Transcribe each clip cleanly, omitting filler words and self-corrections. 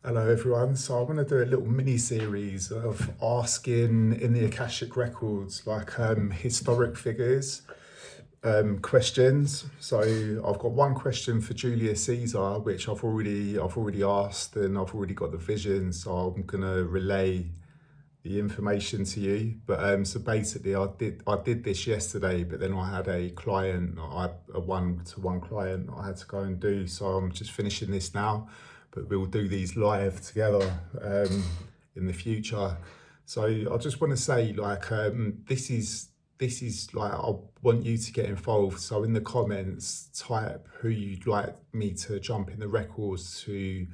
Hello everyone, so I want to do a little mini series of asking in the Akashic records like historic figures, questions. So I've got one question for Julius Caesar which I've already asked, and I've already got the vision, so I'm gonna relay the information to you. But so basically I did this yesterday, but then I had a client, a one-to-one client I had to go and do, so I'm just finishing this now, but we'll do these live together in the future. So I just want to say, like, this is like, I want you to get involved. So in the comments, type who you'd like me to jump in the records to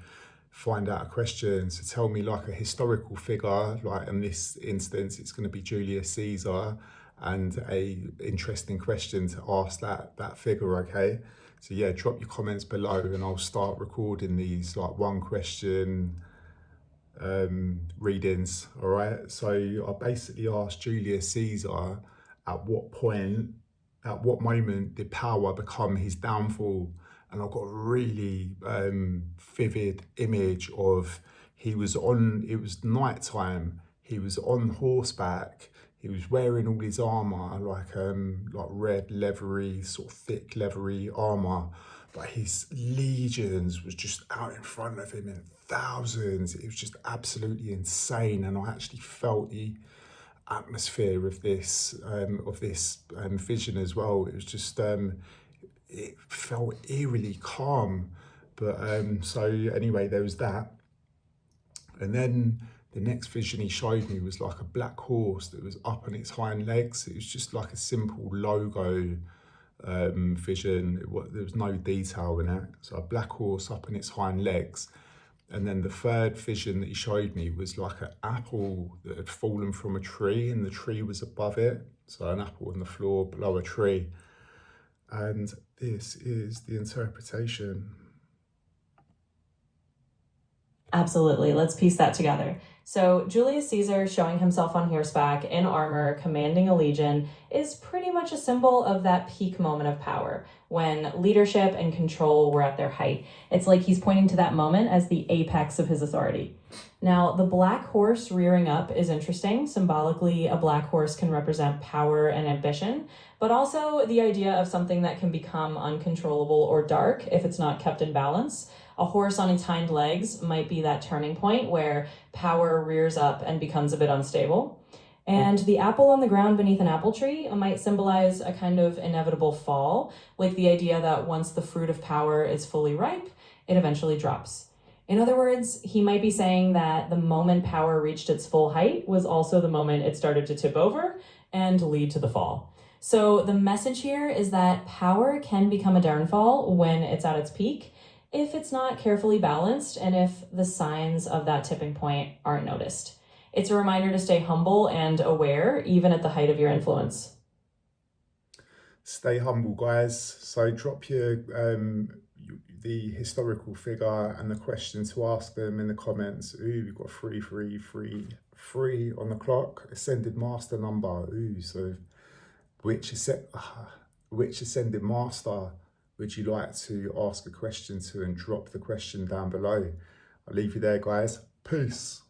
find out a question. So tell me like a historical figure, like in this instance it's going to be Julius Caesar, and a interesting question to ask that figure. Okay, so yeah, drop your comments below and I'll start recording these like one question readings. All right, so I basically asked Julius Caesar, at what moment did power become his downfall? And I've got a really vivid image of, it was nighttime, he was on horseback, he was wearing all his armour, like red leathery, sort of thick leathery armour, but his legions was just out in front of him in thousands. It was just absolutely insane, and I actually felt the atmosphere of this vision as well. It was just it felt eerily calm. But so anyway, there was that, and then the next vision he showed me was like a black horse that was up on its hind legs. It was just like a simple logo vision. There was no detail in it. So a black horse up on its hind legs. And then the third vision that he showed me was like an apple that had fallen from a tree, and the tree was above it. So an apple on the floor below a tree. And this is the interpretation. Absolutely. Let's piece that together. So Julius Caesar showing himself on horseback in armor, commanding a legion, is pretty much a symbol of that peak moment of power when leadership and control were at their height. It's like he's pointing to that moment as the apex of his authority. Now, the black horse rearing up is interesting. Symbolically, a black horse can represent power and ambition, but also the idea of something that can become uncontrollable or dark if it's not kept in balance. A horse on its hind legs might be that turning point where power rears up and becomes a bit unstable. And the apple on the ground beneath an apple tree might symbolize a kind of inevitable fall, like the idea that once the fruit of power is fully ripe, it eventually drops. In other words, he might be saying that the moment power reached its full height was also the moment it started to tip over and lead to the fall. So the message here is that power can become a downfall when it's at its peak, if it's not carefully balanced and if the signs of that tipping point aren't noticed. It's a reminder to stay humble and aware, even at the height of your influence. Stay humble, guys. So drop your the historical figure and the question to ask them in the comments. Ooh, we've got 3 on the clock. Ascended master number. Ooh, so which ascended master would you like to ask a question to, and drop the question down below. I'll leave you there, guys. Peace.